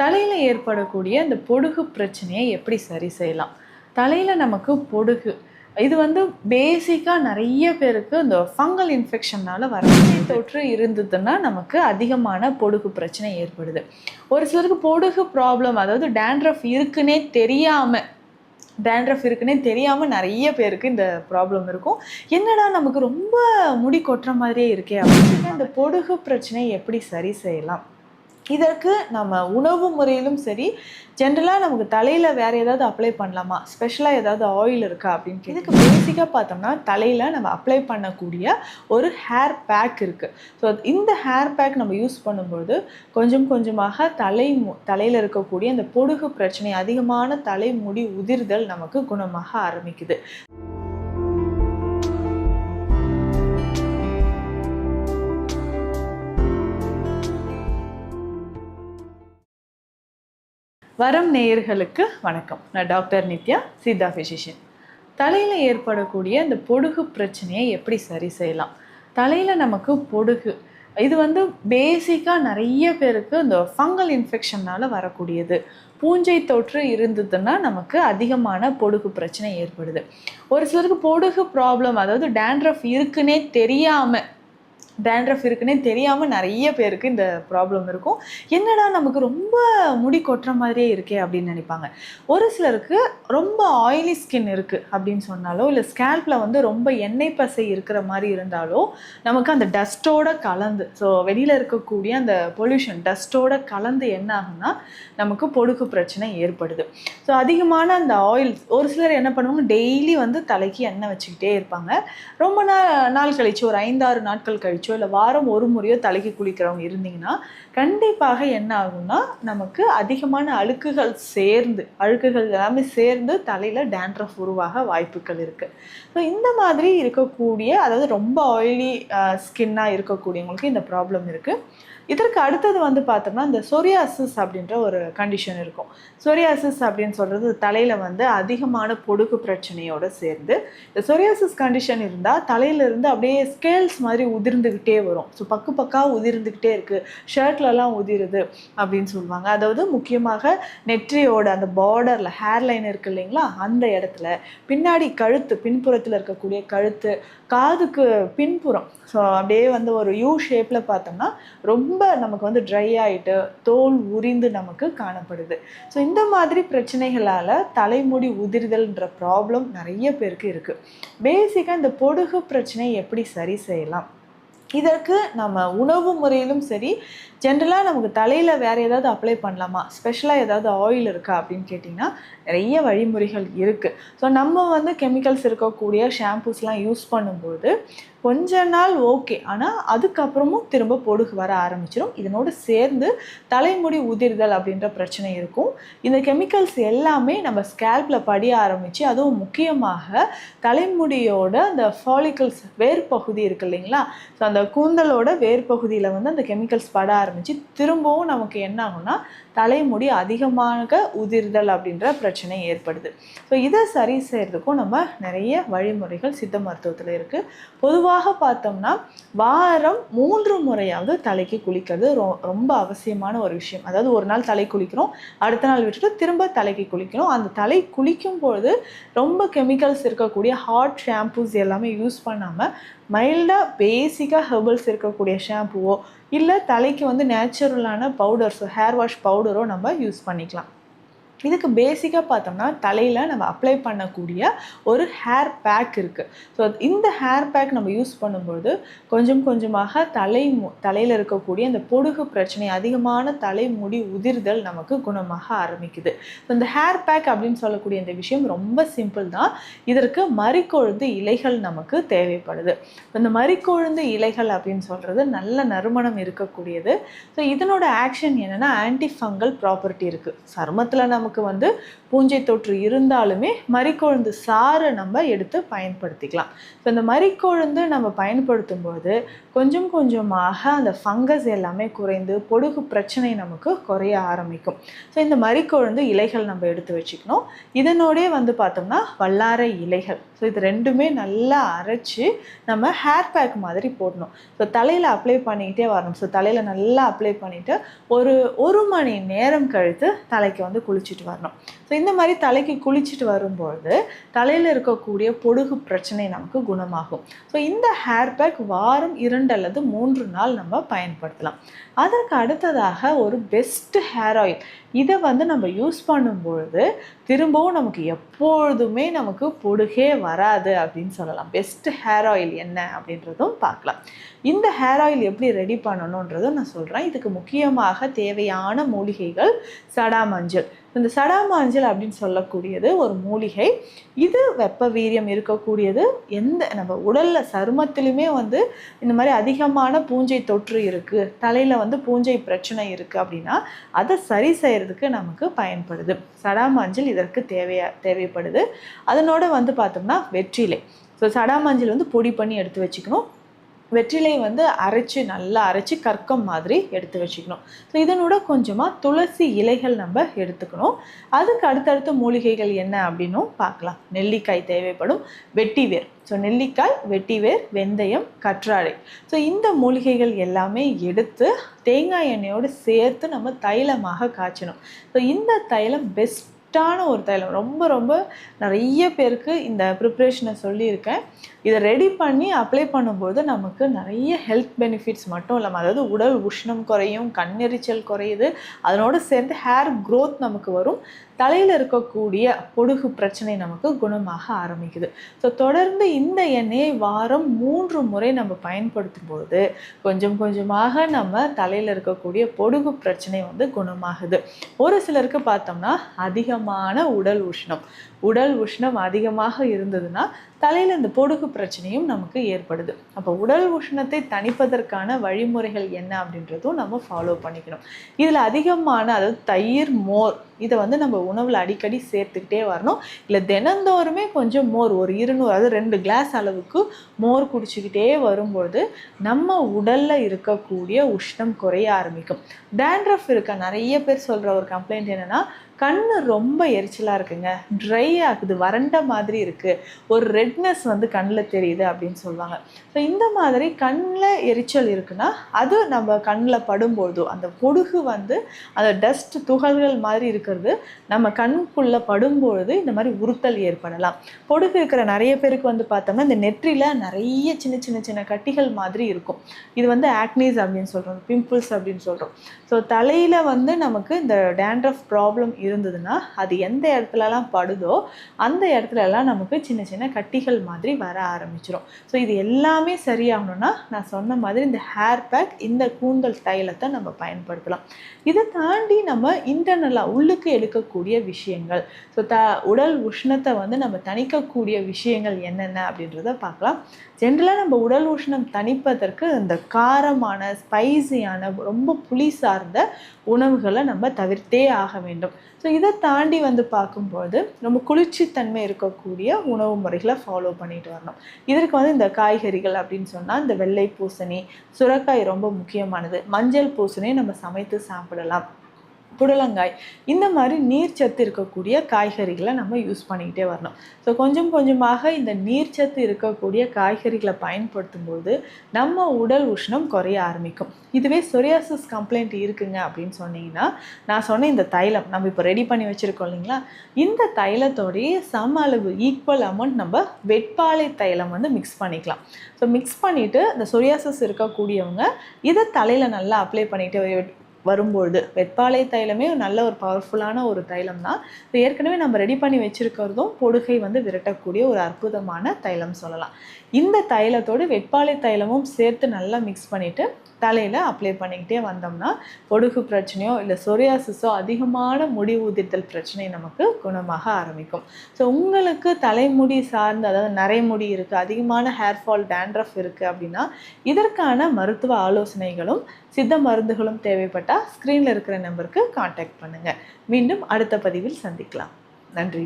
தலையில் ஏற்படக்கூடிய அந்த பொடுகு பிரச்சனையை எப்படி சரி செய்யலாம்? தலையில் நமக்கு பொடுகு இது பேசிக்காக நிறைய பேருக்கு இந்த ஃபங்கல் இன்ஃபெக்ஷனால் வரக்கூடிய தொற்று இருந்ததுன்னா நமக்கு அதிகமான பொடுகு பிரச்சனை ஏற்படுது. ஒரு சிலருக்கு பொடுகு ப்ராப்ளம், அதாவது டேண்ட்ரஃப் இருக்குன்னே தெரியாமல் நிறைய பேருக்கு இந்த ப்ராப்ளம் இருக்கும். என்னடா நமக்கு ரொம்ப முடி கொட்டுற மாதிரியே இருக்கே அப்படின்னு. இந்த பொடுகு பிரச்சனையை எப்படி சரி செய்யலாம்? இதற்கு நம்ம உணவு முறையிலும் சரி, ஜென்ரலாக நமக்கு தலையில் வேறு ஏதாவது அப்ளை பண்ணலாமா, ஸ்பெஷலாக ஏதாவது ஆயில் இருக்கா அப்படின்னு இதுக்கு பேசிக்காக பார்த்தோம்னா தலையில் நம்ம அப்ளை பண்ணக்கூடிய ஒரு ஹேர் பேக் இருக்குது. ஸோ இந்த ஹேர் பேக் நம்ம யூஸ் பண்ணும்போது கொஞ்சம் கொஞ்சமாக தலையில் இருக்கக்கூடிய அந்த பொடுகு பிரச்சனை, அதிகமான தலைமுடி உதிர்தல் நமக்கு குணமாக ஆரம்பிக்குது. வரம் நேயர்களுக்கு வணக்கம். நான் டாக்டர் நித்யா, சித்தா ஃபிசிஷியன். தலையில் ஏற்படக்கூடிய அந்த பொடுகு பிரச்சனையை எப்படி சரி செய்யலாம்? தலையில் நமக்கு பொடுகு இது பேசிக்காக நிறைய பேருக்கு இந்த ஃபங்கல் இன்ஃபெக்ஷனால் வரக்கூடியது. பூஞ்சை தொற்று இருந்ததுன்னா நமக்கு அதிகமான பொடுகு பிரச்சனை ஏற்படுது. ஒரு சிலருக்கு பொடுகு ப்ராப்ளம், அதாவது டேண்ட்ரஃப் இருக்குன்னே தெரியாமல் நிறைய பேருக்கு இந்த ப்ராப்ளம் இருக்கும். என்னடா நமக்கு ரொம்ப முடி கொட்டுற மாதிரியே இருக்கே அப்படின்னு நினைப்பாங்க. ஒரு சிலருக்கு ரொம்ப ஆயிலி ஸ்கின் இருக்குது அப்படின்னு சொன்னாலோ, இல்லை ஸ்கேல்பில் ரொம்ப எண்ணெய் பசை இருக்கிற மாதிரி இருந்தாலோ, நமக்கு அந்த டஸ்ட்டோடு கலந்து, ஸோ வெளியில் இருக்கக்கூடிய அந்த பொல்யூஷன் டஸ்ட்டோடு கலந்து என்ன ஆகும்னா நமக்கு பொடுகு பிரச்சனை ஏற்படுது. ஸோ அதிகமான அந்த ஆயில், ஒரு சிலர் என்ன பண்ணுவாங்க, டெய்லி தலைக்கு எண்ணெய் வச்சுக்கிட்டே இருப்பாங்க. ரொம்ப நாள் கழிச்சு, ஒரு 5-6 நாட்கள் கழிச்சு, இல்லை வாரம் ஒரு முறையோ தலைக்கு குளிக்கிறவங்க இருந்தீங்கன்னா கண்டிப்பாக என்ன ஆகும்னா நமக்கு அதிகமான அழுக்குகள் எல்லாமே சேர்ந்து தலையில் டேண்ட்ரஃப் உருவாக வாய்ப்புகள் இருக்குது. ஸோ இந்த மாதிரி இருக்கக்கூடிய, அதாவது ரொம்ப ஆயிலி ஸ்கின்னாக இருக்கக்கூடியவங்களுக்கு இந்த ப்ராப்ளம் இருக்குது. இதற்கு அடுத்தது பார்த்தோம்னா இந்த சொரியாசிஸ் அப்படின்ற ஒரு கண்டிஷன் இருக்கும். சொரியாசிஸ் அப்படின்னு சொல்கிறது தலையில் அதிகமான பொடுகு பிரச்சனையோடு சேர்ந்து, இந்த சொரியாசிஸ் கண்டிஷன் இருந்தால் தலையிலேருந்து அப்படியே ஸ்கேல்ஸ் மாதிரி உதிர்ந்துக்கிட்டே வரும். ஸோ பக்காக உதிர்ந்துக்கிட்டே இருக்குது, ஷர்ட்லலாம் உதிருது அப்படின்னு சொல்லுவாங்க. அதாவது முக்கியமாக நெற்றியோட அந்த பார்டரில் ஹேர்லைன் இருக்குது இல்லைங்களா, அந்த இடத்துல பின்னாடி பின்புறத்தில் இருக்கக்கூடிய கழுத்து, காதுக்கு பின்புறம், ஸோ அப்படியே ஒரு யூ ஷேப்பில் பார்த்தோம்னா ரொம்ப நமக்கு ட்ரை ஆகிட்டு தோல் உரிந்து நமக்கு காணப்படுது. ஸோ இந்த மாதிரி பிரச்சனைகளால் தலைமுடி உதிர்தல்ன்ற ப்ராப்ளம் நிறைய பேருக்கு இருக்குது. பேசிக்காக இந்த பொடுகு பிரச்சனையை எப்படி சரி செய்யலாம்? இதற்கு நம்ம உணவு முறையிலும் சரி, ஜென்ரலாக நமக்கு தலையில் வேறு ஏதாவது அப்ளை பண்ணலாமா, ஸ்பெஷலாக ஏதாவது ஆயில் இருக்கா அப்படின்னு கேட்டிங்கன்னா நிறைய வழிமுறைகள் இருக்குது. ஸோ நம்ம கெமிக்கல்ஸ் இருக்கக்கூடிய ஷாம்பூஸ்லாம் யூஸ் பண்ணும்போது கொஞ்ச நாள் ஓகே, ஆனால் அதுக்கப்புறமும் திரும்ப பொடுகு வர ஆரம்பிச்சிடும். இதனோடு சேர்ந்து தலைமுடி உதிர்தல் அப்படின்ற பிரச்சனை இருக்கும். இந்த கெமிக்கல்ஸ் எல்லாமே நம்ம ஸ்கேல்பில் படிய ஆரம்பித்து, அதுவும் முக்கியமாக தலைமுடியோட அந்த ஃபாலிக்கல்ஸ் வேர்பகுதி இருக்குது இல்லைங்களா, ஸோ அந்த கூந்தலோட வேர்பகுதியில் அந்த கெமிக்கல்ஸ் பட ஆரம்பித்து திரும்பவும் நமக்கு என்ன ஆகும்னா தலைமுடி அதிகமாக உதிர்தல் அப்படின்ற பிரச்சனை ஏற்படுது. ஸோ இதை சரி செய்கிறதுக்கும் நம்ம நிறைய வழிமுறைகள் சித்த மருத்துவத்தில் இருக்குது. பொதுவாக பார்த்தோம்னா வாரம் 3 முறையாவது தலைக்கு குளிக்கிறது ரொம்ப அவசியமான ஒரு விஷயம். அதாவது ஒரு நாள் தலை குளிக்கிறோம், அடுத்த நாள் விட்டுட்டு திரும்ப தலைக்கு குளிக்கிறோம். அந்த தலை குளிக்கும் பொழுது ரொம்ப கெமிக்கல்ஸ் இருக்கக்கூடிய ஹாட் ஷாம்பூஸ் எல்லாமே யூஸ் பண்ணாமல் மைல்டாக பேசிக்காக ஹெர்பல்ஸ் இருக்கக்கூடிய ஷாம்புவோ, இல்லை தலைக்கு நேச்சுரலான பவுடர்ஸோ, ஹேர் வாஷ் பவுடரோ நம்ம யூஸ் பண்ணிக்கலாம். இதுக்கு பேசிக்காக பார்த்தோம்னா தலையில் நம்ம அப்ளை பண்ணக்கூடிய ஒரு ஹேர் பேக் இருக்குது. ஸோ இந்த ஹேர் பேக் நம்ம யூஸ் பண்ணும்போது கொஞ்சம் கொஞ்சமாக தலையில் இருக்கக்கூடிய அந்த பொடுகு பிரச்சனை, அதிகமான தலைமுடி உதிர்தல் நமக்கு குணமாக ஆரம்பிக்குது. ஸோ இந்த ஹேர் பேக் அப்படின்னு சொல்லக்கூடிய இந்த விஷயம் ரொம்ப சிம்பிள் தான். இதற்கு மரிக்கொழுந்து இலைகள் நமக்கு தேவைப்படுது. இந்த மரிக்கொழுந்து இலைகள் அப்படின்னு சொல்கிறது நல்ல நறுமணம் இருக்கக்கூடியது. ஸோ இதனோட ஆக்ஷன் என்னென்னா ஆன்டி ஃபங்கல் ப்ராப்பர்ட்டி இருக்குது. சருமத்தில் நமக்கு நமக்கு வந்து பூஞ்சை தொற்று இருந்தாலுமே மறிக்கொழுந்து சாறை நம்ம எடுத்து பயன்படுத்திக்கலாம். ஸோ இந்த மறிக்கொழுந்து நம்ம பயன்படுத்தும் போது கொஞ்சம் கொஞ்சமாக அந்த ஃபங்கஸ் எல்லாமே குறைந்து பொடுகு பிரச்சனை நமக்கு குறைய ஆரம்பிக்கும். ஸோ இந்த மறிக்கொழுந்து இலைகள் நம்ம எடுத்து வச்சுக்கணும். இதனோடே வந்து பார்த்தோம்னா வல்லாரை இலைகள், ஸோ இது ரெண்டுமே நல்லா அரைச்சி நம்ம ஹேர் பேக் மாதிரி போடணும். ஸோ தலையில் அப்ளை பண்ணிக்கிட்டே வரணும். ஸோ தலையில் நல்லா அப்ளை பண்ணிவிட்டு ஒரு மணி நேரம் கழித்து தலைக்கு வந்து குளிச்சுட்டு வரணும். ஸோ இந்த மாதிரி தலைக்கு குளிச்சுட்டு வரும்பொழுது தலையில் இருக்கக்கூடிய பொடுகு பிரச்சனை நமக்கு குணமாகும். ஸோ இந்த ஹேர் பேக் வாரம் 2 அல்லது 3 நாள் நம்ம பயன்படுத்தலாம். அதற்கு அடுத்ததாக ஒரு பெஸ்ட் ஹேர் ஆயில், இதை வந்து நம்ம யூஸ் பண்ணும்பொழுது திரும்பவும் நமக்கு எப்பொழுதுமே நமக்கு பொடுகே வராது அப்படின்னு சொல்லலாம். பெஸ்ட் ஹேர் ஆயில் என்ன அப்படின்றதும் பார்க்கலாம். இந்த ஹேர் ஆயில் எப்படி ரெடி பண்ணணுன்றதும் நான் சொல்கிறேன். இதுக்கு முக்கியமாக தேவையான மூலிகைகள் சடாமஞ்சள். இந்த சடாமஞ்சள் அப்படின்னு சொல்லக்கூடியது ஒரு மூலிகை. இது வெப்ப வீரியம் இருக்கக்கூடியது. நம்ம உடலில் சருமத்திலுமே வந்து இந்த மாதிரி அதிகமான பூஞ்சை தொற்று இருக்குது, தலையில் வந்து பூஞ்சை பிரச்சனை இருக்குது அப்படின்னா அதை சரி செய்கிறதுக்கு நமக்கு பயன்படுது. சடாமஞ்சள் இதற்கு தேவைப்படுது. அதனோட வந்து பார்த்தோம்னா வெற்றிலை. ஸோ சடாமஞ்சள் வந்து பொடி பண்ணி எடுத்து வச்சுக்கணும். வெற்றிலை வந்து நல்லா அரைச்சி கற்கம் மாதிரி எடுத்து வச்சுக்கணும். ஸோ இதனோட கொஞ்சமாக துளசி இலைகள் நம்ம எடுத்துக்கணும். அதுக்கு அடுத்தடுத்த மூலிகைகள் என்ன அப்படின்னும் பார்க்கலாம். நெல்லிக்காய் தேவைப்படும், வெட்டிவேர். ஸோ நெல்லிக்காய், வெட்டிவேர், வெந்தயம், கற்றாழை. ஸோ இந்த மூலிகைகள் எல்லாமே எடுத்து தேங்காய் எண்ணெயோடு சேர்த்து நம்ம தைலமாக காய்ச்சணும். ஸோ இந்த தைலம் பெஸ்ட்டான ஒரு தைலம். ரொம்ப ரொம்ப நிறைய பேருக்கு இந்த ப்ரிப்ரேஷனை சொல்லியிருக்கேன். இதை ரெடி பண்ணி அப்ளை பண்ணும்போது நமக்கு நிறைய ஹெல்த் பெனிஃபிட்ஸ் மட்டும் இல்லாமல், அதாவது உடல் உஷ்ணம் குறையும், கண்ணெரிச்சல் குறையுது, அதனோடு சேர்ந்து ஹேர் க்ரோத் நமக்கு வரும், தலையில் இருக்கக்கூடிய பொடுகு பிரச்சனை நமக்கு குணமாக ஆரம்பிக்குது. ஸோ தொடர்ந்து இந்த எண்ணெயை வாரம் 3 முறை நம்ம பயன்படுத்தும் பொழுது கொஞ்சம் கொஞ்சமாக நம்ம தலையில் இருக்கக்கூடிய பொடுகு பிரச்சனை வந்து குணமாகுது. ஒரு சிலருக்கு பார்த்தோம்னா அதிகமான உடல் உஷ்ணம் அதிகமாக இருந்ததுன்னா தலையில் இந்த பொடுகு பிரச்சனையும் நமக்கு ஏற்படுது. அப்போ உடல் உஷ்ணத்தை தணிப்பதற்கான வழிமுறைகள் என்ன அப்படின்றதும் நம்ம ஃபாலோ பண்ணிக்கணும். இதில் அதிகமான, அதாவது தயிர், மோர், இதை வந்து நம்ம உணவில் அடிக்கடி சேர்த்துக்கிட்டே வரணும். இல்லை தினந்தோறுமே கொஞ்சம் மோர், ஒரு 200, அதாவது 2 கிளாஸ் அளவுக்கு மோர் குடிச்சிக்கிட்டே வரும்பொழுது நம்ம உடலில் இருக்கக்கூடிய உஷ்ணம் குறைய ஆரம்பிக்கும். டேண்ட்ரஃப் இருக்க நிறைய பேர் சொல்கிற ஒரு கம்ப்ளைண்ட் என்னென்னா, கண்ணு ரொம்ப எரிச்சலாக இருக்குங்க, ட்ரை ஆகுது, வறண்ட மாதிரி இருக்குது, ஒரு ரெட்னஸ் வந்து கண்ணில் தெரியுது அப்படின்னு சொல்லுவாங்க. ஸோ இந்த மாதிரி கண்ணில் எரிச்சல் இருக்குன்னா அது நம்ம கண்ணில் படும்பொழுதோ அந்த பொடுகு வந்து அந்த டஸ்ட் துகள்கள் மாதிரி இருக்கிறது நம்ம கண்ணுக்குள்ளே படும்பொழுது இந்த மாதிரி உறுத்தல் ஏற்படலாம். பொடுகு இருக்கிற நிறைய பேருக்கு வந்து பார்த்தோம்னா இந்த நெற்றியில் நிறைய சின்ன கட்டிகள் மாதிரி இருக்கும். இது வந்து ஆக்னீஸ் அப்படின்னு சொல்கிறோம், பிம்பிள்ஸ் அப்படின்னு சொல்கிறோம். ஸோ தலையில் வந்து நமக்கு இந்த டேண்ட்ரஃப் ப்ராப்ளம் இருந்ததுன்னா அது எந்த இடத்துலலாம் படுதோ அந்த இடத்துலலாம் நமக்கு சின்ன கட்டிகள் மாதிரி வர ஆரம்பிச்சிடும். ஸோ இது எல்லாமே சரியாகணும்னா நான் சொன்ன மாதிரி இந்த ஹேர் பேக், இந்த கூந்தல் தைலத்தை நம்ம பயன்படுத்தலாம். இதை தாண்டி நம்ம இன்டர்னலாக உள்ளுக்கு எடுக்கக்கூடிய விஷயங்கள், ஸோ உடல் உஷ்ணத்தை வந்து நம்ம தணிக்கக்கூடிய விஷயங்கள் என்னென்ன அப்படின்றத பார்க்கலாம். ஜென்ரலாக நம்ம உடல் உஷ்ணம் தணிப்பதற்கு இந்த காரமான, ஸ்பைசியான, ரொம்ப புளி சார்ந்த உணவுகளை நம்ம தவிர்த்தே ஆக வேண்டும். ஸோ இதை தாண்டி வந்து பார்க்கும்போது நம்ம குளிர்ச்சித்தன்மை இருக்கக்கூடிய உணவு முறைகளை ஃபாலோ பண்ணிட்டு வரணும். இதற்கு வந்து இந்த காய்கறிகள் அப்படின்னு சொன்னால் இந்த வெள்ளை பூசணி, சுரைக்காய் ரொம்ப முக்கியமானது, மஞ்சள் பூசணி நம்ம சமைத்து சாப்பிடலாம், புடலங்காய், இந்த மாதிரி நீர்ச்சத்து இருக்கக்கூடிய காய்கறிகளை நம்ம யூஸ் பண்ணிக்கிட்டே வரணும். ஸோ கொஞ்சமாக இந்த நீர்ச்சத்து இருக்கக்கூடிய காய்கறிகளை பயன்படுத்தும் போது நம்ம உடல் உஷ்ணம் குறைய ஆரம்பிக்கும். இதுவே சொரியாசிஸ் கம்ப்ளைண்ட் இருக்குங்க அப்படின்னு சொன்னீங்கன்னா நான் சொன்ன இந்த தைலம் நம்ம இப்போ ரெடி பண்ணி வச்சுருக்கோம் இல்லைங்களா, இந்த தைலத்தோடைய சம அளவு ஈக்குவல் அமௌண்ட் நம்ம வெட்பாலை தைலம் வந்து மிக்ஸ் பண்ணிக்கலாம். ஸோ மிக்ஸ் பண்ணிவிட்டு இந்த சொரியாசிஸ் இருக்கக்கூடியவங்க இதை தலையில் நல்லா அப்ளை பண்ணிவிட்டு வரும்பொழுது, வெட்பாலை தைலமே நல்ல ஒரு பவர்ஃபுல்லான ஒரு தைலம் தான். ஸோ ஏற்கனவே நம்ம ரெடி பண்ணி வச்சுருக்கிறதும் பொடுகை வந்து விரட்டக்கூடிய ஒரு அற்புதமான தைலம் சொல்லலாம். இந்த தைலத்தோடு வெட்பாலை தைலமும் சேர்த்து நல்லா மிக்ஸ் பண்ணிவிட்டு தலையில் அப்ளை பண்ணிக்கிட்டே வந்தோம்னா பொடுகு பிரச்சனையோ இல்லை சொரியாசிஸோ அதிகமான முடி உதிர்தல் பிரச்சனை நமக்கு குணமாக ஆரம்பிக்கும். ஸோ உங்களுக்கு தலைமுடி சார்ந்து, அதாவது நரைமுடி இருக்குது, அதிகமான ஹேர் ஃபால், டேண்ட்ரஃப் இருக்குது அப்படின்னா இதற்கான மருத்துவ ஆலோசனைகளும் சித்த மருந்துகளும் தேவைப்பட்டால் தேவைப்பட்டால் ஸ்க்ரீனில் இருக்கிற நம்பருக்கு காண்டாக்ட் பண்ணுங்கள். மீண்டும் அடுத்த பதிவில் சந்திக்கலாம். நன்றி.